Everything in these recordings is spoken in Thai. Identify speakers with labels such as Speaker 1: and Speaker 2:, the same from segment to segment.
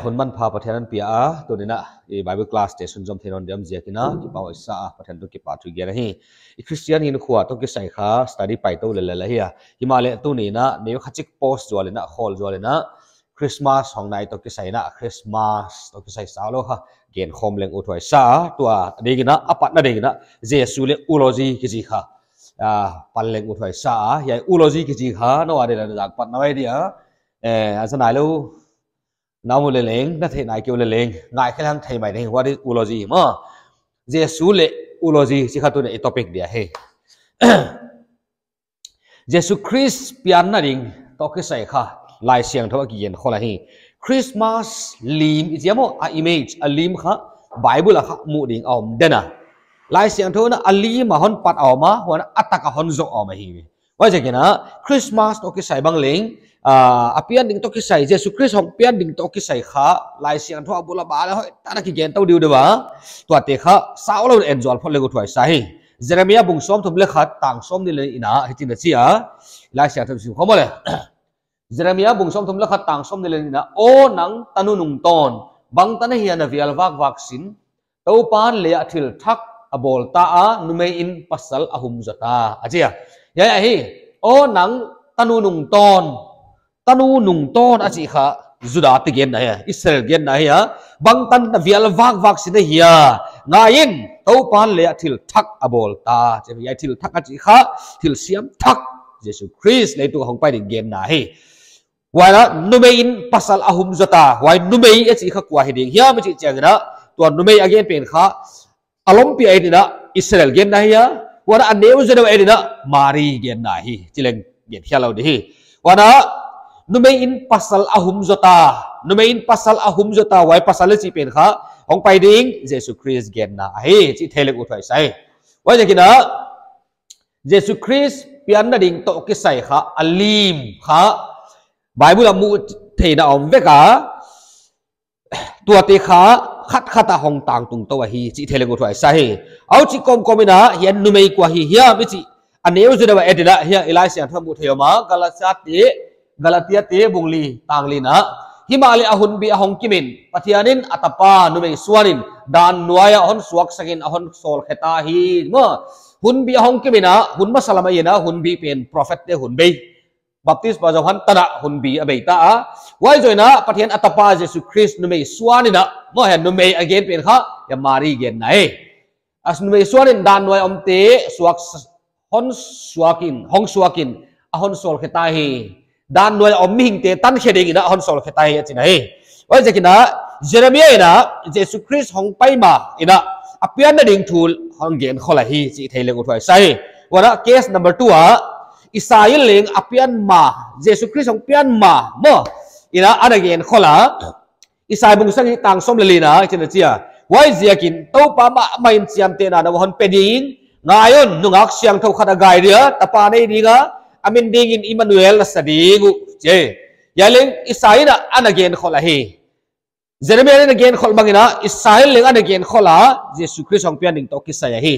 Speaker 1: หุ่นมันพาประเทศนั้นเปียตัวนี้นะBible class station จอมเทนนเดียมเจียกินะที่ป่าวอิสระประเทศตัวกี่ป่าทุกอย่างนี่คริสเตียนหินขวดต้องกี่ใส่ขา study ไปตัวเลยเฮียที่มาเลตัวนี้นะเดี๋ยวขัดจิก post จวเลยนะ call จวเลยนะคริสต์มาสของนายต้องกี่ใส่นะคริสต์มาสต้องกี่ใส่สาวโลค่ะเกณฑ์คอมเล็งอุทวยสาตัวเด็กนะอปัตนะเด็กนะเจสุเลอุโลจีกิจิค่ะปันเล็งอุทวยสาใหญ่อุโลจีกิจิค่ะโน้ตอะไรนะจากปัตนะไว้เดียอาจารย์นายรู้น้ำมูลเล็งนั่นเทนายเกี่ยวเล็งนายแค่ทางไทยใหม่เนี่ยว่าได้อุโลจีมั้งเจสุเลอุโลจีสิค่ะตัวนี้ท็อปิกเดียเฮ้เจสุคริสต์เปียนนั่นเองต้องกี่ใส่ค่ะลายเสียงเท่ากี่เย็นคนละเฮ้คริสต์มาสลิมอีเจียมอ่ะ image อลิมค่ะไบเบิลค่ะมูดิ่งเอาเด่นอ่ะลายเสียงเท่านั้นอลิมมาฮอนปัดเอามาวันอัตตะกับฮอนจกเอามาฮีว่าจะกินนะคริสต์มาสต้องกี่ใส่บางเล็งอเปียนดิ่งต้องกี่ใส่เจสุคริสต์ของเปียนดิ่งต้องกี่ใส่ค่ะลายเสียงเท่าบุลบาแล้วตาตะกี่เย็นเท่าเดียวเดียววะตัวเตะค่ะสาวเราเอ็นจอลพอเลยกูถอยใส่เจเรมียาบุงซ้อมทุ่มเล็กขัดต่างซ้อมนี่เลยอินะให้จินเสียลายเสียงทำสิ่งเขาหมดเลยเจเรมียาบุงซ้อมทุ่มเล็กขัดต่างซ้อมนี่เลยอินะโอ้หนังตนุนุงตอนบางตอนนี้นะวิอัลวักสินเต้าปานเลียทิลทักอบอลตานุเมอินปัสสัลอาหุมจตาอาเจียยายฮีโอ้หนังตนุนุงตอนอาจีค่ะจุดาติเกนนะฮะอิสราเอลเกนนะฮะบางตันวิอัลวักสินเฮียง่ายินเต้าปานเลียทิลทักอบอลตาจะมียายทิลทักอาจีค่ะทิลเสียมทักเยซูคริสต์เลยตัวของไปดิเกนนะฮะว่านะนุเมอินปัสสัลอาหุมจตาว่านุเมอิอาจีค่ะกว่าเหดิ่งเฮียไม่ใช่เจ้านะตัวนุเมอิอาเกนเป็นค่ะอารมณ์เปลี่ยนนะอิสราเอลเกนนะฮะว่าอันเดียวจะได้เอ็นนะมารีเกนนะฮะที่เล่นเบียดเทียเราดิว่านะนุเมอินปัสสัลอาหุมจตานุเมอินปัสสัลอาหุมจตาไว้ปัสสัลจีเป็นค่ะของไปดิ่งเยซูคริสต์เกนนะฮะที่เทเลกุถอยใส่ว่าจะกินนะเยซูคริสต์เปลี่ยนนะดิ่งโตกิใส่ค่ะอัลลิมค่ะไบเบิลมูเทนะอมเวกาตัวเตขาขัดห้องต่างตุงตัวฮีจิเทเลกุถอยใส่เอาจิกอมนะเฮียนุเมย์กว่าฮียไม่จิอันนี้จะได้ว่าเอ็ดนะเฮียเอไลเซียนทั้งหมดเทียมากาลาเตียเตบุงลีต่างลีนะฮิมาลีอาหุนบีอาหงกิมินปัทยานินอัตปานุเมย์สวานินดานนัวยอาหนสวกสกินอาหนโซลเขตาฮีเมื่อหุนบีอาหงกิมินะหุนมาสลามัยนะหุนบีเป็นโปรเฟตเดหุนบีบัพติสต์พระเจ้าหันตระหุนบีอเบต้าไว้จอยนะปัทยานอัตปาเยซูคริสต์นุเมย์สวานินะเมื่อเห็นนุเมย์อเกนเป็นข้ายามารีเกนไหนอัสนุเมย์สวานินดานนัวยอมเตสวกหงสวกินอาหนโซลเขตาฮีดานด้วยอมมิงเตตันเขดิงนะฮอนโซลเขตายจีน่ะว่าจะกินนะเจเรมียนะเยซูคริสต์ของไปมาอินะอภิญญาดิ่งทูลฮอนเกนขอละฮีจีเทเลกุถอยใส่ว่านะเคส number 2อ่ะอิสราเอลเลงอภิญญามาเยซูคริสต์ของเปียนมาเมื่ออินะอันเกนขอละอิสราเอลบุงสังต่างสมเลนะจีน่ะเจียว่าจะกินโตปามาไม่เสียมเตนะว่าฮอนเป็นดิงนายนนุ่งอักเสียงเท่าขัดกายเดียตะปาในดีกะอามินดิ่งอินอิมมานูเอลสดีกุเจยาเลงอิสราเอลอันเกนขอละฮีเจเรมียอันเกนขอบังนะอิสราเอลเลงอันเกนขอละเยซูคริสต์ของเปียนดิ่งโตกิสายฮี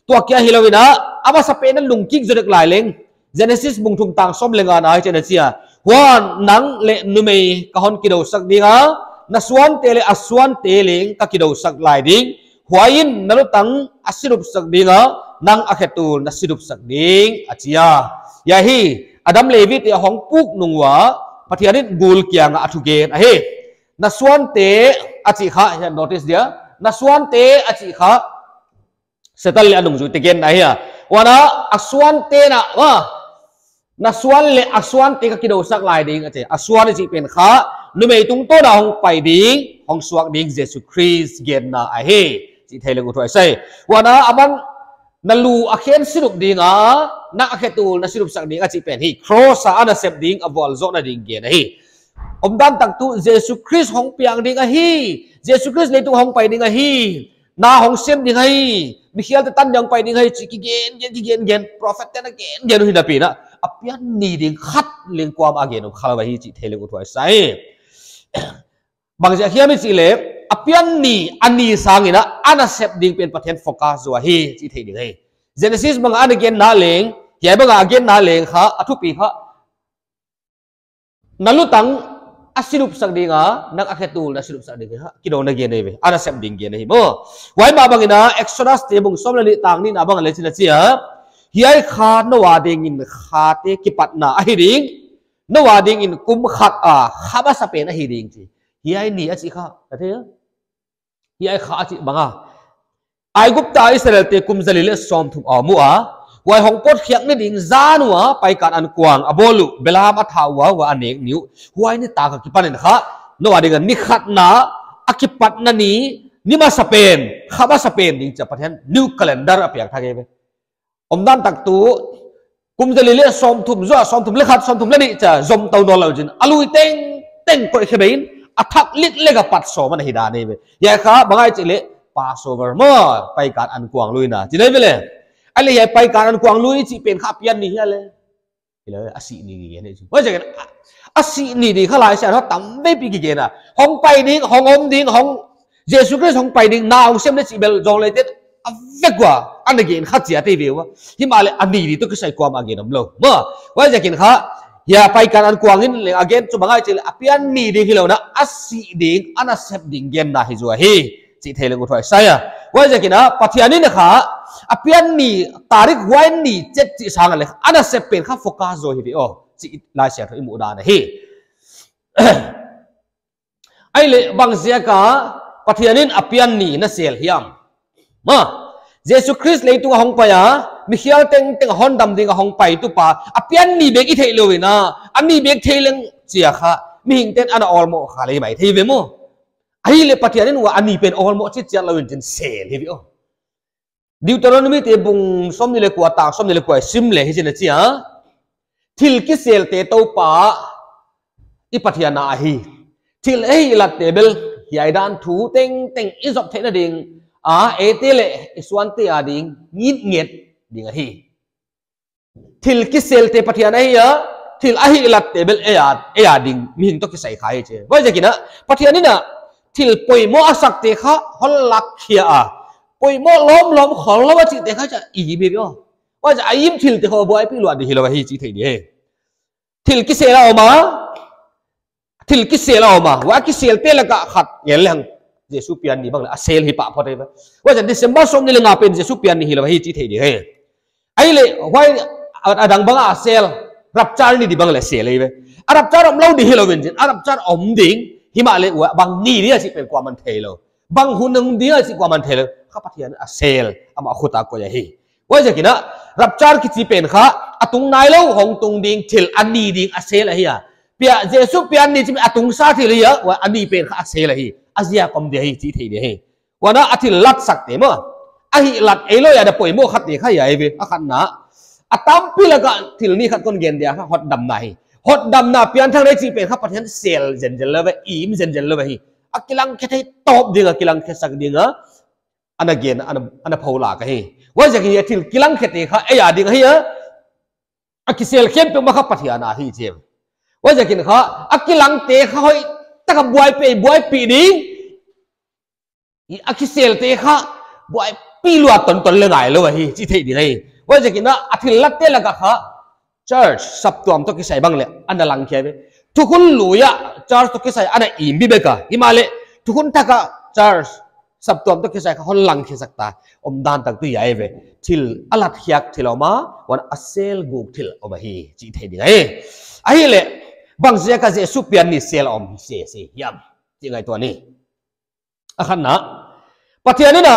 Speaker 1: ตัวเกียฮิโลวินะอามาสเปนันลุงกิกจุดกลายเลงเจเนซิสบุงทุงต่างสมเลงanaเจเนเซียวันนังเลนุเมย์กะฮอนกิโดสักดิ่งอ่ะนัสวันเตเลอัสวันเตเลงกะกิโดสักลายดิ่งหัวยินนรุตังอัสิรุปสักดิ่งอ่ะนังอะเคตูนัสิรุปสักดิ่งอาชียยาฮีอดัมเลวิตยาของปุกนุงวะปฏิญาณกูลเกียงอัตุเกนเฮ้นัสวันเตอาจิขะเห็น notice เดียนัสวันเตอาจิขะเสตัลเลอนุงจุดเกนนะเฮียวันน่ะอัสวันเตนะว่านัสวันเลอัสวันเตก็คิดดูสักลายดิ่งอาจารย์อัสวันจีเป็นขะนุเมตุงโตนะของไปดิ่งของสวกดิ่งเยซูคริสต์เกนนะเฮ้จีเทเลกุถอยใส่วันน่ะอามันนัลูอาเคนสิรุปดิ่งอ่ะนักอาเคตูนัสิรุปสักดิ่งอาจิเป็นฮีครอสอาณาเสพดิ่งอวอลโซนดิ่งเกนฮีอมดันตักตุเยซูคริสต์ของเปียงดิ่งอ่ะฮีเยซูคริสต์เลยตุของไปดิ่งอ่ะฮีนาของเซมดิ่งอ่ะฮีมิเคียลตันยังไปดิ่งอ่ะฮีจิเกนโปรเฟตเตนเกนหินาปีนะอภิญญานี่ดิ่งขัดเลี้ยงความอาเกนของข้าพเจ้าฮีจิเทเลกุถอยใส่บางอย่างเฮียไม่สิเล็บอภิญญานี่อันนี้สังอินะอาณาเสพดิ่งเป็นประเทศโฟกัสจัวฮีจิเทดิ่งฮีเจเนซิสบางอันเกนนาเลงเฮียบางอันเกนนาเลงค่ะอทุปีค่ะนัลุตัง asirup sak dinga nak akhetul na sirup sak dinga kidong na gen nebe ana sem ding gen hi mo wai ma bangina exodus te bung som lani tang ni na bang le china chia hiai kha no wa ding in kha te ki patna a hi ding no wa ding in kum khat a khaba sa pe na hi ding chi hiai ni a chi kha ate hiai kha chi banga ai gupta israel te kum zalile som thum a mu a wai hong pot khiak ni ding zanua pai kan an kuang abolu belam athawa wa anek niu huai ni ta ka ki panen kha no wa ding ni khat na akipat na ni ma sapen khaba sapen ding cha pathen new calendar apyak thage be omdan tak tu kum zalile som thum le khat som thum le ni cha zom tau no lo jin alui teng ko khebein athak lit lega pat so man hi da ne be ya kha bangai chile passover mo pai kan an kuang lui na chinai bele ale ya pai kan an kuang lui chi pen kha pian ni ale ile asi ni ge ne chu wa ja asi ni di kha lai sa tho tam be pi ki ge na hong pai ding hong om ding hong jesu christ hong pai ding na hong sem le chi bel jong le te avekwa an again kha chia te be wa himale ani ri to ka sai kwam again am lo mo wa ja kin kha ya pai kan an kuang in le again chu bangai chi apian ni di khilo na asi ding ana sep ding gen na hi zo hi chi theleng uthoi saya wa ja kin a pathiani na kha apian ni tarik wain ni chet chi sang le ana sep pen kha focus zo hi o chi la sia thoi mu da na hi ai le bang zia ka pathianin apian ni na sel hiam ma jesu christ le tu hong pa ya michial teng hon dam ding hong pai tu pa apian ni bek i thei lo na ani bek theleng chia kha mi hing ten ana olmo kha le mai thei ve mo ai le pathianin wa ani pen olmo chi chia lo in sel hi o Deuteronomy te bung som ni le kwa ta som ni le kwa sim le hi chen chia thil ki sel te to pa i pathiana hi thil ei lat te bel hiai dan thu teng izop the na ding etele iswan te ading ngit ding hi thil ki sel te pathiana hi ya thil ahi lat te bel e ding mi hing to ki sai khai che wa ja kina pathiani na thil poimo asak te kha hol lak khia poimo lom khol lo chi te kha cha i be bio wa ja ayim thil te ho boy pi lwa di hilawa hi chi thei di he thil ki sel ma wa ki sel te la ka khat yel lang jesu pian ni bang la sel hi pa phote ba wa ja december som ni lenga pen jesu pian ni hilawa hi chi thei di he ai le wai adang banga sel rapchar ni di bang la sel le be rapchar om lo di hilawen jin rapchar om ding himale wa bang ni ri chi pen kwa man thei lo bang hunung dia chi kwa man thei lo kha pathian a sel ama khuta ko ya hi wa ja kina rapchar ki chi pen kha atung nai lo hong tung ding thil ani ding a sel hi ya pia jesu pian ni chi atung sa thil ya wa ani pen kha a sel hi azia kom de hi chi thei de hi wa na athil lat sak te mo a hi lat elo ya da poi mo khat ni kha ya ve a khan na atam pi la ka thil ni khat kon gen dia kha hot dam na hi hot dam na pian thang re chi pen kha pathian sel jen la ba im jen la ba hi akilang ke thai top dinga kilang ke sak dinga ana gen ana phola ka hi wa ja ki thil kilang ke te kha e ya ding hi ya akisel khem pe ma kha pathiana hi che wa ja kin kha akilang te kha hoi ta ka buai pi ding i akisel te kha buai pi lua ton le ngai lo hi chi thei ding hi wa ja kin na athil lat te la ka kha church sap tuam to ki sai bang le ana lang khe be thukun luya church to ki sai ana im bi be ka himale thukun thaka church sab tuam to ki sai hon lang khi sakta om dan tak tu yai ve thil alat hiak thiloma wan asel guk thil oma hi chi thei ding ai le bang zia ka jesu pian ni sel om se yam chi ngai to ni akhan na pathiani na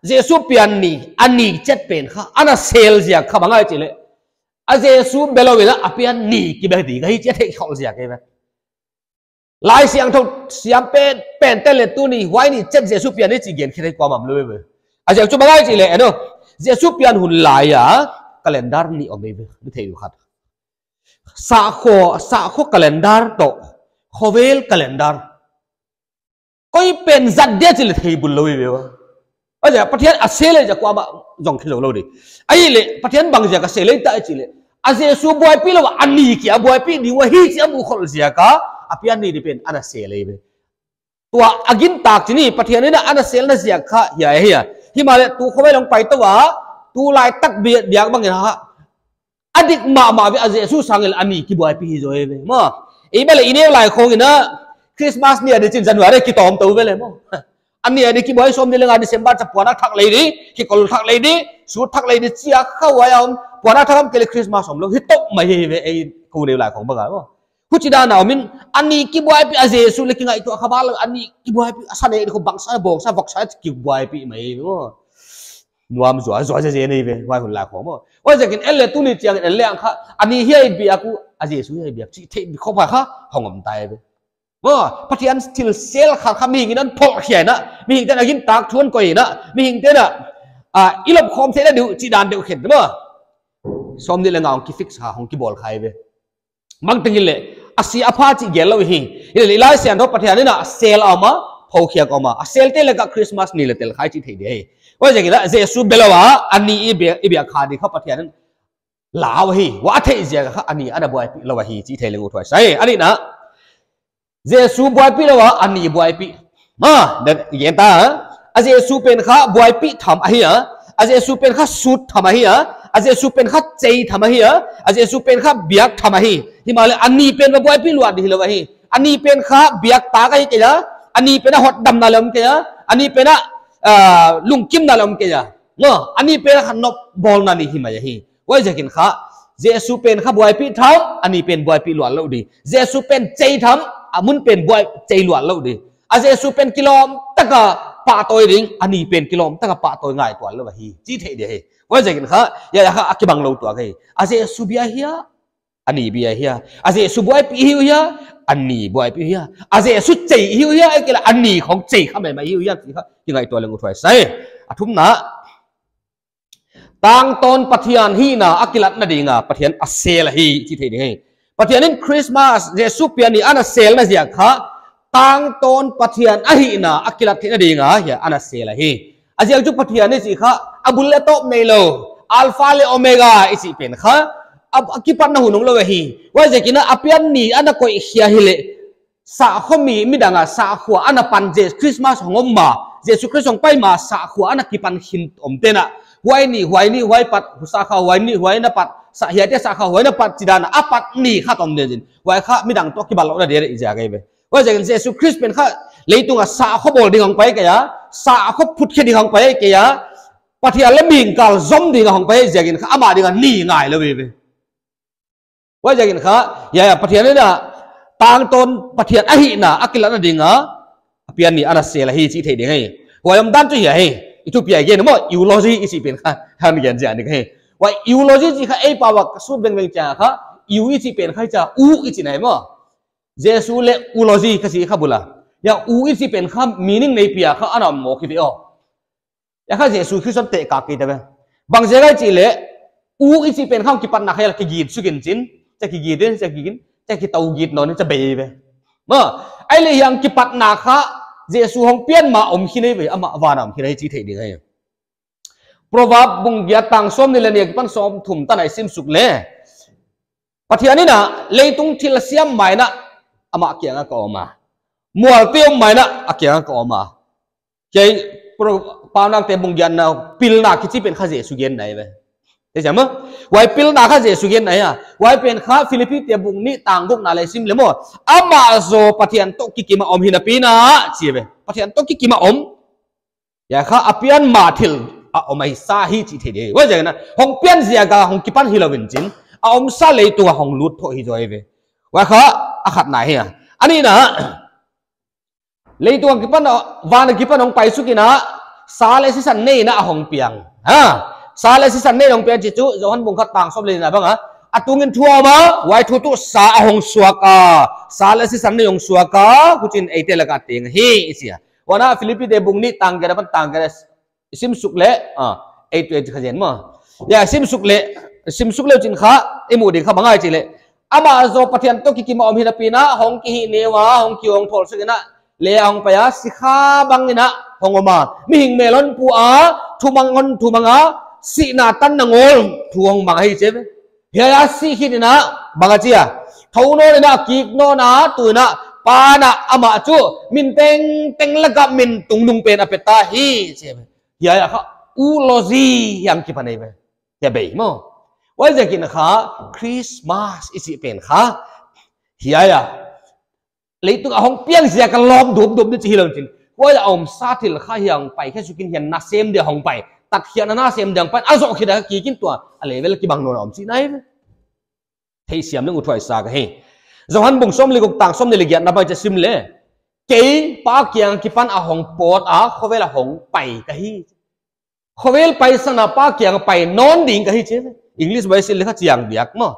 Speaker 1: jesu pian ni ani chet pen kha ana sel zia kha bangai chi le a jesu belowina apian ni ki be di ga hi che thei khol zia ke ba lai siang thau siam pen tele tu ni wai ni chet jesu pian ni chi gen khirei kwa mam lo be a je chu bangai chi le no jesu pian hun lai ya calendar ni ome be ni thei khat sa kho calendar to khovel calendar koi pen zat de chi le thei bul lo be wa a je pathian a sele ja kwa ma jong khilo lo di ai le pathian bang ja ka sele ta chi le a jesu boy pi lo ani ki a boy pi ni wa hi chi amu khol zia ka apian ni depend ana sele be tua agin tak chini pathian ni na ana sel na zia kha ya ya himale tu khowai long pai to wa tu lai tak biat biak bang ha adik ma be a jesu sangel ani ki boy pi zo be mo อีเมลอีเนลหลายคงอีนะคริสต์มาสเนี่ยเดี๋ยวจินจันวาได้กี่ตอมตัวไปเลยมั้งอันนี้เดี๋ยวกี่บ่อยสมในเรื่องอันนี้เซมบัตจะปวดนักทักเลยดิกี่คนทักเลยดิสูดทักเลยดิเสียเข้าไว้เอาปวดนักทักเกลี่ยคริสต์มาสสมแล้วฮิตโตไม่เห็นไอ้กูเดียวหลายของบ้างมั้งผู้จิดานามินอันนี้กี่บ่อยปีอาเจสุเล็กยังไงตัวขบาลอันนี้กี่บ่อยปีสันเนี่ยเขาบังซาบอกซาฟักซากี่บ่อยปีไม่รู้นัวมันสวยสวยจะเจนี่ไปว่าคนหลายของมั้งว่าจะกินเอลเลตุนี่เจียงเอลเลอังค่ะอันนี้เฮียบีอากูอาเจสุเฮียบีอาที่เขาไปค่ะห้องมันตายไปว่าพัทยันสติลเซลขามีหิงนั้นพอเขียนนะมีหิงแต่ละกินตากชวนก่อยนะมีหิงแต่ละอีลบคอมเซนเดียวจีดานเดียวเห็นมั้งสมนี่เลยงานกิฟิกส์หาของกิบอลใครไปมังตึงเลยอาศัยอาภาจิเกลเราหิงเลยไล่เสียงรถพัทยันนี่นะเซลเอามาพอเขียนเอามาเซลเตลกับคริสต์มาสนี่เลยเตลใครจีเทียดว่าอย่างนี้ละเจสุเบลวะอันนี้อีเบียขาดีเขาพัทยันลาวหิว่าเทียเจียกับอันนี้อันนั้นบ่อยปีลาวหิจีเทียเลยงูถอยใช่อันนี้นะเจสุบอยปีแล้ววะอันนี้บอยปีมาเดี๋ยวยังตาอาเจสุเป็นข้าบอยปีทำอะไรอ่ะอาเจสุเป็นข้าสุดทำอะไรอ่ะอาเจสุเป็นข้าเจทำอะไรอ่ะอาเจสุเป็นข้าเบียกทำอะไรที่มาเลยอันนี้เป็นบอยปีล้วนดีเลยวะฮีอันนี้เป็นข้าเบียกตากันยังไงอ่ะอันนี้เป็นหดดำนั่นแหละมั้งอ่ะอันนี้เป็นลุงกิมนั่นแหละมั้งอ่ะเนาะอันนี้เป็นข้านกบอลนั่นนี่ที่มาอย่างฮีว่าจะกินข้าเจสุเป็นข้าบอยปีทำอันนี้เป็นบอยปีล้วนแล้วดีเจสุเป็นเจทำมุนเป็นบอยใจหลวนแล้วดิอาเจสุเป็นกิโลมตะกะป่าตัวดิ่งอันนี้เป็นกิโลมตะกะป่าตัวง่ายกว่าแล้ววะฮีจีเทเดียว่าจะกินข้าอย่าข้าอักบังเราตัวกันอาเจสุบียเฮียอันนี้บียเฮียอาเจสุบอยปีเฮียอันนี้บอยปีเฮียอาเจสุใจเฮียไอ้กิละอันนี้ของใจข้าไม่เฮียสิข้ายังไงตัวเรื่องอุทวยใส่อาทุ่มนะต่างตอนปฏิญาณฮีนะอักกิลัดนั่นเองปฏิญาณอาเซลฮีจีเทเดียปฏิญาณคริสต์มาสเจสุเปียนี่อันนั้นเซลนะเสียข้าต่างตอนปฏิญาณฮีนะอักกิลัดที่นั่นเองเฮียอันนั้นเซลฮีอาเจียจุปฏิญาณนี่สิข้าอับุลเลโตเมโลอัลฟาเลโอเมกาอิสิเป็นข้าอักกิปันนะหุ่นงเลวฮีว่าจะกินอภิญาณนี่อันนั้นก็เฮียฮิเลสาขมีมิดังสาขัวอันนั้นปันเจคริสต์มาสของอมมาเจสุคริสต์ของไปมาสาขัวอันนั้นกิปันหินอมเตนะไว้นี่ไว้ปัดสาขาไว้นี่ไว้นะปัดสาเหตุที่สาขาไว้นะปัดจีดานะปัดนี่ข้าตอมเดินไว้ข้ามิดังตัวกิบาลเราเดี๋ยวอีกอย่างไงไปว่าจะกินเจสุคริสต์เป็นข้าเลยตัวสาขบอลดิ่งของไปแกยะสาขพุทธดิ่งของไปแกยะปฏิญาณเล่มิงกาลซอมดิ่งของไปจะกินข้าอามาดิ่งนี่ง่ายเลยไปว่าจะกินข้าอย่าปฏิญาณนี่นะต่างตนปฏิญาณอหินะอักกิลันดิ่งอ่ะอภิญาณนี่อันนั้นเสียละฮีจีเทดิ่งไงว่ายมดันจุยเฮ้อีทุกอย่างเงี้ยนะมั้งยูโรจีอีสิเป็นข้าทำอย่างเงี้ยนี่ไงว่ายูโรจีข้าไอ้ป่าวกสุดเป็นจ้าข้ายูอีสิเป็นข้าจะอูอีสิไหนมั้งเจสุเล่อูโรจีข้าสิข้าบุล่ะอย่าอูอีสิเป็นข้ามีนิ่งในปีข้าอันนั้นโมกิเดียวอย่าข้าเจสุคือสันเตะกากีเดบบางเจ้าจีเล่อูอีสิเป็นข้ากิปันนักให้ละกิจีดสุกินจินจะกิจีดจะกินจะกิเตากีดนอนจะเบย์ไปมั้งไอ้เลยยังกิปันนักข้าเจสุห้องเปลี่ยนมาอมขี้ในไปอามาวันอมขี้ในจีเทดีไงเพราะว่าบุงยาตังส้มนี่แหละเนี่ยปั้นส้มถุ่มตั้งไหนซิมสุกเล่ปฏิญาณนี่นะเลยตุงทิลเสียมใหม่นะอามาเกี่ยงก็ออกมามัวเตี้ยมใหม่นะเกี่ยงก็ออกมาใจปานังเตบุงยานะพิลนาคิดที่เป็นข้าเจสุเย็นไหนไปเห็นไหมไว้พิลนาข้าเจสุเย็นไหนอ่ะไว้เป็นข้าฟิลิปปินส์เตบุงนี่ต่างกุกนาเลยซิมเลยมั้งอามาโซปฏิญาณโตกิกิมาอมหินาปีนะเจียไปปฏิญาณโตกิกิมาอมอย่าข้าอภิญาณมาทิลอมไอซาฮิจิเทเดว่าอย่างนั้นห้องเปลี่ยนเสียกาห้องกิปันฮิลาวินจินอมซาเลยตัวห้องลุดโถฮิจอยเวว่าเขาอาขัดไหนอ่ะอันนี้นะเลยตัวกิปันวานกิปันห้องไปสุกินะซาเลสิสันเน่นะห้องเปียงซาเลสิสันเน่ห้องเปียงจิจุจวนบุงขัดต่างสมเลยนะบ้างอ่ะอัตุงินทัวมาไว้ทุสาห้องสวกาซาเลสิสันเน่ห้องสวกากุจินไอเตลกาเตียงเฮีเสียวันนั้นฟิลิปปินส์เดบุงนี่ต่างกันมันต่างกันซิมสุกเล่ไอตัวจะขยันมั้งอย่าซิมสุกเล่จินข้าไอหมูดิข้าบังไงจิเล่อามาโซปฏิญาณตัวกิกิมาอมหินาปีนะห้องกิฮิเนวะห้องกิวงทอลสุกินะเลี้ยงไปสิข้าบังนี่นะห้องอมามีหิงเมลอนปูทุมังงอนทุมังสีนาตันนงอลทวงบังให้เจ็บเฮียสิขิดนะบังอาจีท้าวโนนี่นะกิกโนนะตัวนะปานะอามาจูมินเต็งละกับมินตุงนุงเป็นอเปตาฮีเจ็บya ya kha ulozi yang ki panai be ya be mo wa ja kin kha christmas isi pen kha hiya ya leitung ahong piang sia ka lom dum ni chi hilong chin ko ya om sathil kha hiang pai khe sukin hian na sem de hong pai tak hian na sem dang pan azo khida ki kin to a level ki bang no om chi nai thei siam nang uthwai sa ka he zohan bung som ligok tang som ni ligiat na ba cha sim le ke pa kyang ki pan ahong pot a khowela hong pai ka hi khowel pai sana pa kyang pai non ding ka hi che English Bible lekha chiang biak mo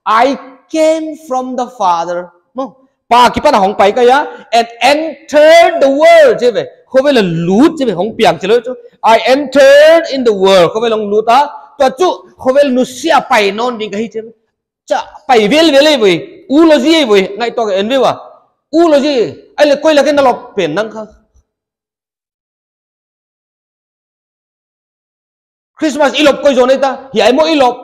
Speaker 1: I came from the Father mo pa ki pan hong pai ka ya and entered the world che ve khowel la lut che ve hong piang che lo chu I entered in the world khowel long lut a to chu khowel nu sia pai non ding ka hi che cha pai vel vel ve u lo ji ve ngai to en ve wa u lo ji ai le koi la ke na lo pen nang kha Christmas ilop koi zo nei ta hiai mo ilop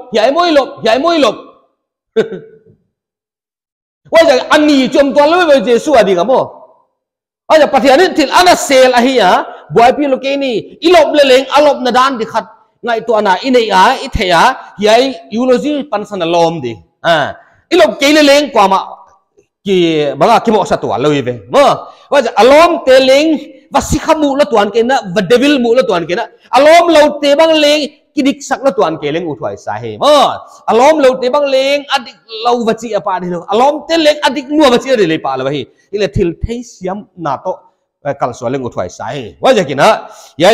Speaker 1: wa ja ani chom to lo ve Jesu adi ga mo aja pathian ni thil ana sel a hi ya boy pi lo ke ni ilop le leng alop na dan di khat ngai to na inei a I theya hiai eulogy pansan lom di ilop ke le leng kwa ma ki banga ki mo sa to lo ve mo wa ja alom te leng vasikhamu la tuan ke na va devil mu la tuan ke na alom lo te bang leng kidik sak la tuan ke leng uthwai sa he mo alom lo te bang leng adik lo vachi apa ni lo alom te leng adik nu vachi re le pa la hi ile thil thei siam na to kal so leng uthwai sa he wa ja kina ya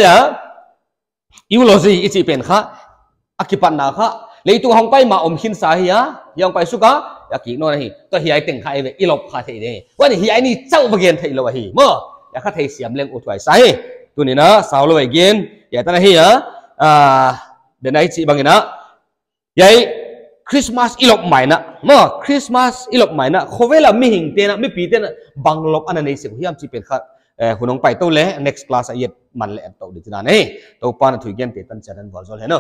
Speaker 1: eulogy ichi pen kha akipan na kha leitung hong pai ma om hin sa hi ya yang pai suka ya ki no hi to hi ai teng khai ve ilop kha thei de wa ni hi ai ni chau bagen thei lo hi mo ya kha thei siam leng uthwai sa he tu ni na saw lo again ya ta na hi ya de nai chi bangina yai Christmas ilop mai na mo Christmas ilop mai na khowela mi hing te na mi pi te na banglop ana nei se hiam chi pen kha hunong pai to le next class ayet man le to de na nei to pa na thui gen te tan charan bol zol he no